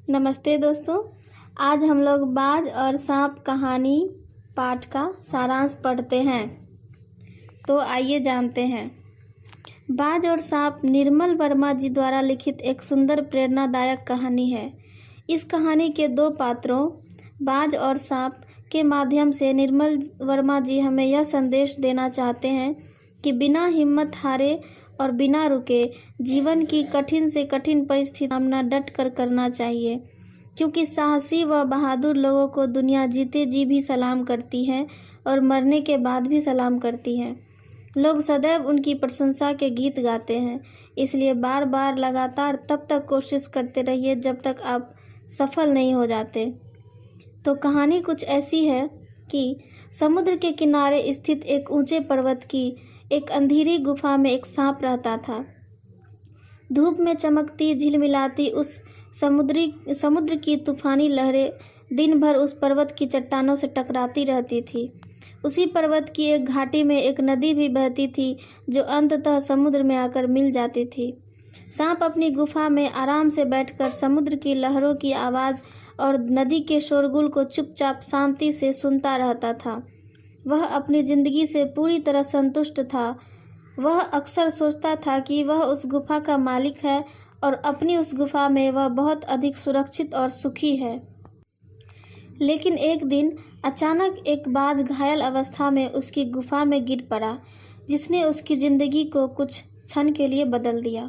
नमस्ते दोस्तों। आज हम लोग बाज और सांप कहानी पाठ का सारांश पढ़ते हैं। तो आइए जानते हैं। बाज और सांप निर्मल वर्मा जी द्वारा लिखित एक सुंदर प्रेरणादायक कहानी है। इस कहानी के दो पात्रों बाज और सांप के माध्यम से निर्मल वर्मा जी हमें यह संदेश देना चाहते हैं कि बिना हिम्मत हारे और बिना रुके जीवन की कठिन से कठिन परिस्थिति का सामना डट कर करना चाहिए, क्योंकि साहसी व बहादुर लोगों को दुनिया जीते जी भी सलाम करती है और मरने के बाद भी सलाम करती है। लोग सदैव उनकी प्रशंसा के गीत गाते हैं, इसलिए बार बार लगातार तब तक कोशिश करते रहिए जब तक आप सफल नहीं हो जाते। तो कहानी कुछ ऐसी है कि समुद्र के किनारे स्थित एक ऊंचे पर्वत की एक अंधेरी गुफा में एक सांप रहता था। धूप में चमकती झिलमिलाती उस समुद्र की तूफानी लहरें दिन भर उस पर्वत की चट्टानों से टकराती रहती थी। उसी पर्वत की एक घाटी में एक नदी भी बहती थी जो अंततः समुद्र में आकर मिल जाती थी। सांप अपनी गुफा में आराम से बैठकर समुद्र की लहरों की आवाज़ और नदी के शोरगुल को चुपचाप शांति से सुनता रहता था। वह अपनी ज़िंदगी से पूरी तरह संतुष्ट था। वह अक्सर सोचता था कि वह उस गुफा का मालिक है और अपनी उस गुफा में वह बहुत अधिक सुरक्षित और सुखी है। लेकिन एक दिन अचानक एक बाज घायल अवस्था में उसकी गुफा में गिर पड़ा, जिसने उसकी ज़िंदगी को कुछ क्षण के लिए बदल दिया।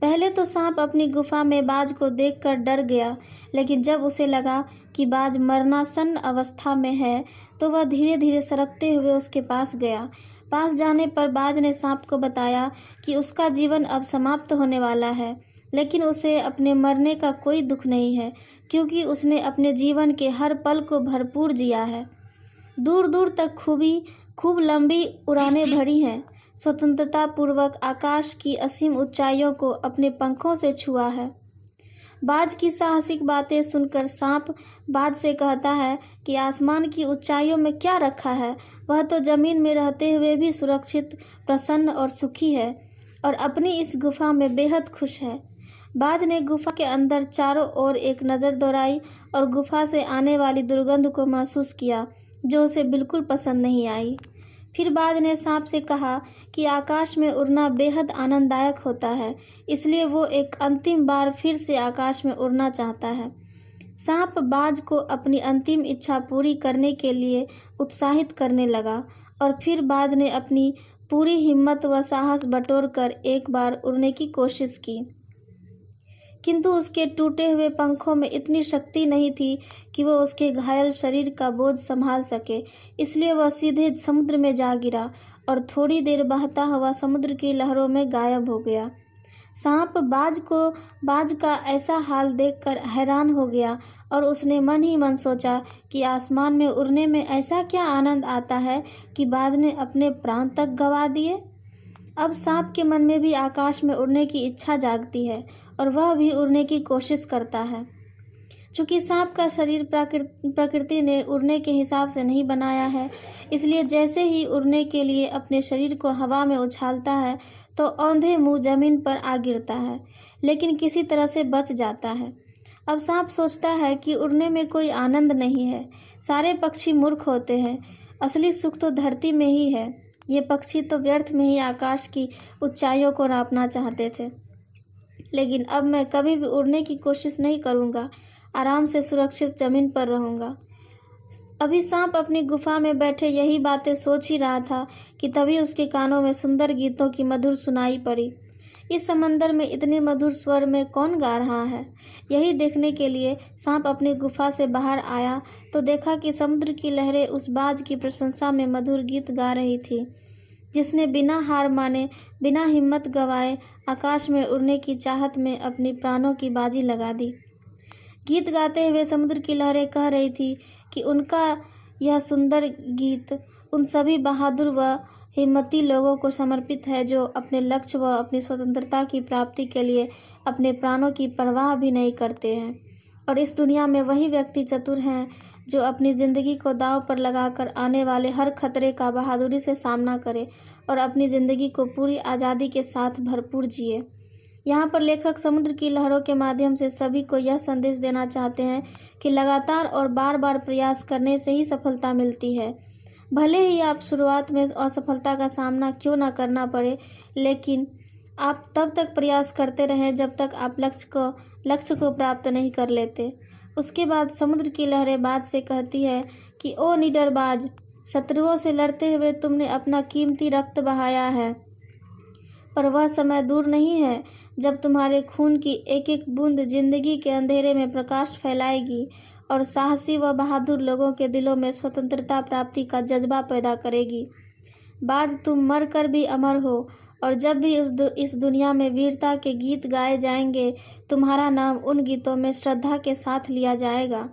पहले तो सांप अपनी गुफा में बाज को देखकर डर गया, लेकिन जब उसे लगा कि बाज मरणासन अवस्था में है तो वह धीरे धीरे सरकते हुए उसके पास गया। पास जाने पर बाज ने सांप को बताया कि उसका जीवन अब समाप्त होने वाला है, लेकिन उसे अपने मरने का कोई दुख नहीं है, क्योंकि उसने अपने जीवन के हर पल को भरपूर जिया है। दूर दूर तक खूब लंबी उड़ानें भरी हैं, स्वतंत्रता पूर्वक आकाश की असीम ऊंचाइयों को अपने पंखों से छुआ है। बाज की साहसिक बातें सुनकर सांप बाज से कहता है कि आसमान की ऊंचाइयों में क्या रखा है, वह तो जमीन में रहते हुए भी सुरक्षित, प्रसन्न और सुखी है और अपनी इस गुफा में बेहद खुश है। बाज ने गुफा के अंदर चारों ओर एक नज़र दौड़ाई और गुफा से आने वाली दुर्गंध को महसूस किया, जो उसे बिल्कुल पसंद नहीं आई। फिर बाज ने सांप से कहा कि आकाश में उड़ना बेहद आनंददायक होता है, इसलिए वो एक अंतिम बार फिर से आकाश में उड़ना चाहता है। सांप बाज को अपनी अंतिम इच्छा पूरी करने के लिए उत्साहित करने लगा और फिर बाज ने अपनी पूरी हिम्मत व साहस बटोरकर एक बार उड़ने की कोशिश की, किंतु उसके टूटे हुए पंखों में इतनी शक्ति नहीं थी कि वह उसके घायल शरीर का बोझ संभाल सके, इसलिए वह सीधे समुद्र में जा गिरा और थोड़ी देर बहता हुआ समुद्र की लहरों में गायब हो गया। सांप बाज का ऐसा हाल देखकर हैरान हो गया और उसने मन ही मन सोचा कि आसमान में उड़ने में ऐसा क्या आनंद आता है कि बाज ने अपने प्राण तक गंवा दिए। अब सांप के मन में भी आकाश में उड़ने की इच्छा जागती है और वह भी उड़ने की कोशिश करता है। चूँकि सांप का शरीर प्रकृति ने उड़ने के हिसाब से नहीं बनाया है, इसलिए जैसे ही उड़ने के लिए अपने शरीर को हवा में उछालता है तो औंधे मुँह जमीन पर आ गिरता है, लेकिन किसी तरह से बच जाता है। अब सांप सोचता है कि उड़ने में कोई आनंद नहीं है, सारे पक्षी मूर्ख होते हैं, असली सुख तो धरती में ही है। ये पक्षी तो व्यर्थ में ही आकाश की ऊंचाइयों को नापना चाहते थे, लेकिन अब मैं कभी भी उड़ने की कोशिश नहीं करूँगा, आराम से सुरक्षित ज़मीन पर रहूँगा। अभी सांप अपनी गुफा में बैठे यही बातें सोच ही रहा था कि तभी उसके कानों में सुंदर गीतों की मधुर सुनाई पड़ी। इस समंदर में इतने मधुर स्वर में कौन गा रहा है? यही देखने के लिए सांप अपनी गुफा से बाहर आया तो देखा कि समुद्र की लहरें उस बाज की प्रशंसा में मधुर गीत गा रही थी, जिसने बिना हार माने, बिना हिम्मत गंवाए आकाश में उड़ने की चाहत में अपनी प्राणों की बाजी लगा दी। गीत गाते हुए समुद्र की लहरें कह रही थी कि उनका यह सुंदर गीत उन सभी बहादुर व हिम्मती लोगों को समर्पित है जो अपने लक्ष्य व अपनी स्वतंत्रता की प्राप्ति के लिए अपने प्राणों की परवाह भी नहीं करते हैं। और इस दुनिया में वही व्यक्ति चतुर हैं जो अपनी ज़िंदगी को दांव पर लगाकर आने वाले हर खतरे का बहादुरी से सामना करे और अपनी ज़िंदगी को पूरी आज़ादी के साथ भरपूर जिए। यहाँ पर लेखक समुद्र की लहरों के माध्यम से सभी को यह संदेश देना चाहते हैं कि लगातार और बार बार प्रयास करने से ही सफलता मिलती है। भले ही आप शुरुआत में असफलता का सामना क्यों ना करना पड़े, लेकिन आप तब तक प्रयास करते रहें जब तक आप लक्ष्य को प्राप्त नहीं कर लेते। उसके बाद समुद्र की लहरें बाज से कहती है कि ओ निडर बाज, शत्रुओं से लड़ते हुए तुमने अपना कीमती रक्त बहाया है, पर वह समय दूर नहीं है जब तुम्हारे खून की एक एक बूंद जिंदगी के अंधेरे में प्रकाश फैलाएगी और साहसी व बहादुर लोगों के दिलों में स्वतंत्रता प्राप्ति का जज्बा पैदा करेगी। बाज, तुम मर कर भी अमर हो, और जब भी इस दुनिया में वीरता के गीत गाए जाएंगे, तुम्हारा नाम उन गीतों में श्रद्धा के साथ लिया जाएगा।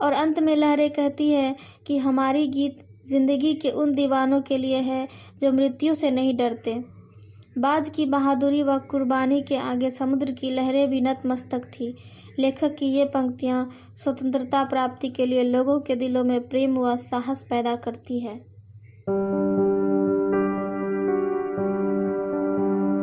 और अंत में लहरें कहती है कि हमारी गीत जिंदगी के उन दीवानों के लिए है जो मृत्यु से नहीं डरते। बाज की बहादुरी व कुर्बानी के आगे समुद्र की लहरें भी नतमस्तक थी। लेखक की ये पंक्तियाँ स्वतंत्रता प्राप्ति के लिए लोगों के दिलों में प्रेम व साहस पैदा करती है।